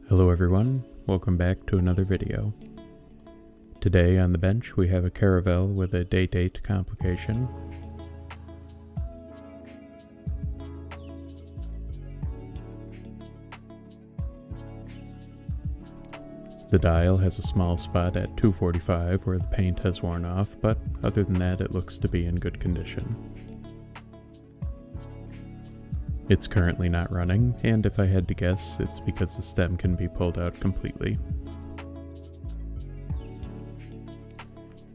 Hello everyone, welcome back to another video. Today on the bench we have a Caravelle with a day-date complication. The dial has a small spot at 245 where the paint has worn off, but other than that it looks to be in good condition. It's currently not running, and if I had to guess, it's because the stem can be pulled out completely.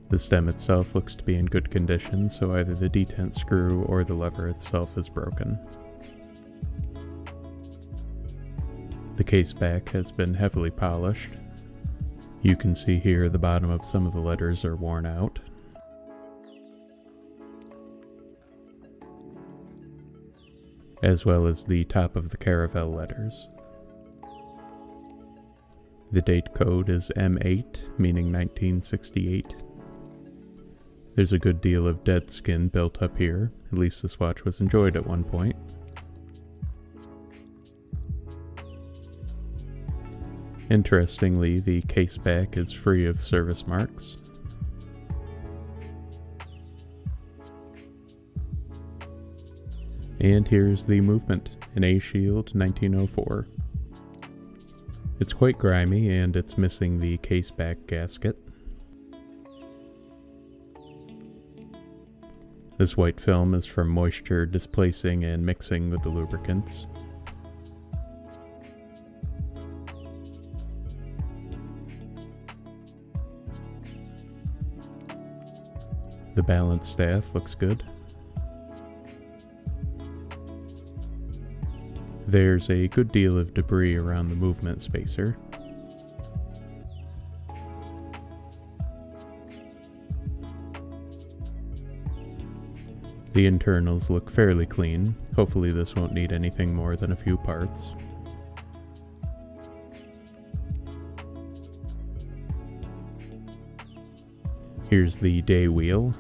The stem itself looks to be in good condition, so either the detent screw or the lever itself is broken. The caseback has been heavily polished. You can see here the bottom of some of the letters are worn out. As well as the top of the Caravelle letters. The date code is M8, meaning 1968. There's a good deal of dead skin built up here, at least this watch was enjoyed at one point. Interestingly, the caseback is free of service marks. And here's the movement, an A Schild 1904. It's quite grimy and it's missing the caseback gasket. This white film is from moisture displacing and mixing with the lubricants. The balance staff looks good. There's a good deal of debris around the movement spacer. The internals look fairly clean. Hopefully this won't need anything more than a few parts. Here's the day wheel.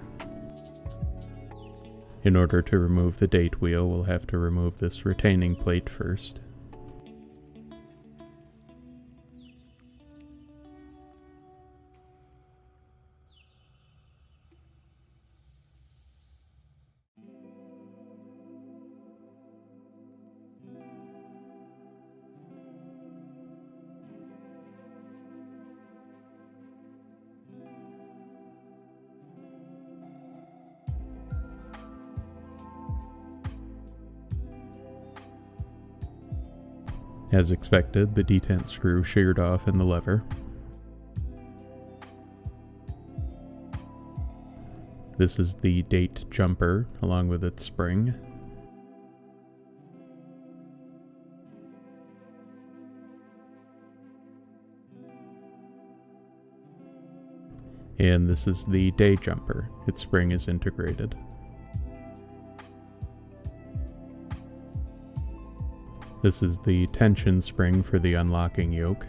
In order to remove the date wheel, we'll have to remove this retaining plate first. As expected, the detent screw sheared off in the lever. This is the date jumper, along with its spring. And this is the day jumper. Its spring is integrated. This is the tension spring for the unlocking yoke.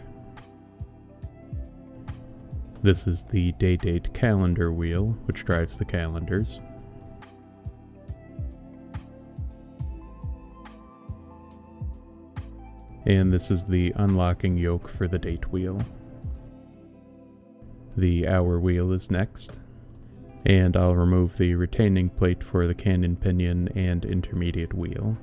This is the day-date calendar wheel, which drives the calendars. And this is the unlocking yoke for the date wheel. The hour wheel is next. And I'll remove the retaining plate for the canon pinion and intermediate wheel.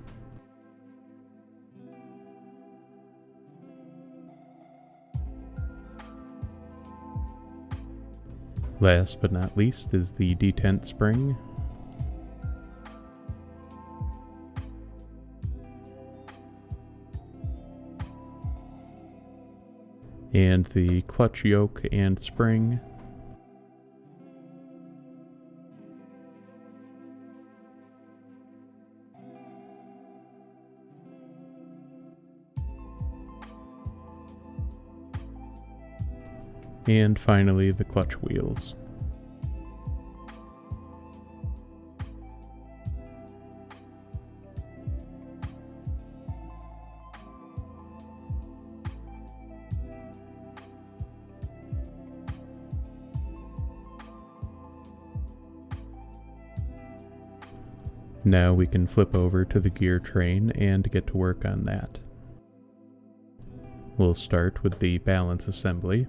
Last but not least is the detent spring. And the clutch yoke and spring. And finally the clutch wheels. Now we can flip over to the gear train and get to work on that. We'll start with the balance assembly.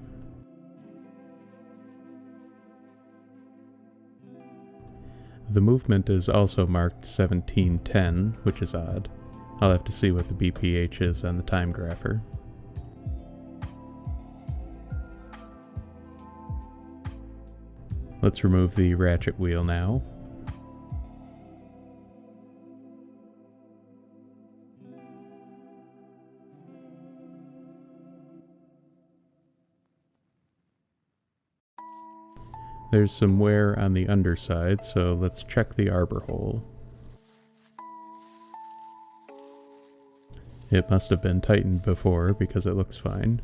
The movement is also marked 1710, which is odd. I'll have to see what the BPH is on the time grapher. Let's remove the ratchet wheel now. There's some wear on the underside, so let's check the arbor hole. It must have been tightened before because it looks fine.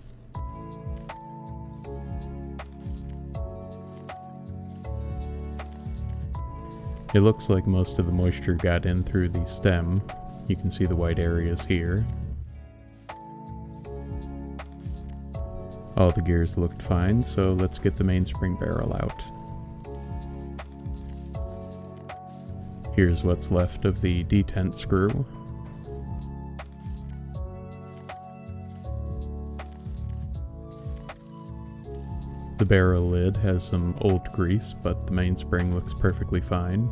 It looks like most of the moisture got in through the stem. You can see the white areas here. All the gears looked fine, so let's get the mainspring barrel out. Here's what's left of the detent screw. The barrel lid has some old grease, but the mainspring looks perfectly fine.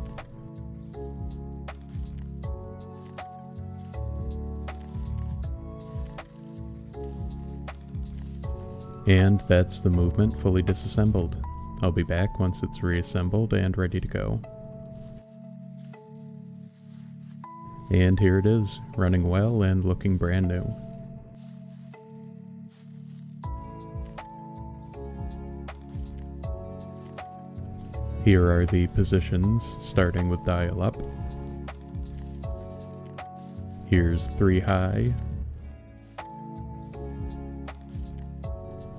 And that's the movement fully disassembled. I'll be back once it's reassembled and ready to go. And here it is, running well and looking brand new. Here are the positions, starting with dial up. Here's 3 high,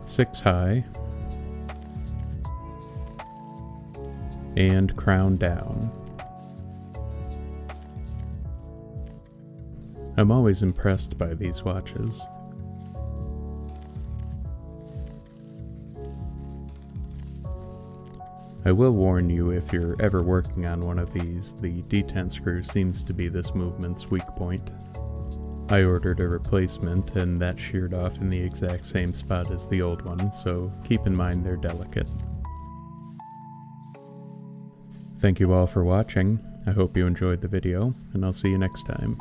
6 high, and crown down. I'm always impressed by these watches. I will warn you, if you're ever working on one of these, the detent screw seems to be this movement's weak point. I ordered a replacement and that sheared off in the exact same spot as the old one, so keep in mind they're delicate. Thank you all for watching. I hope you enjoyed the video, and I'll see you next time.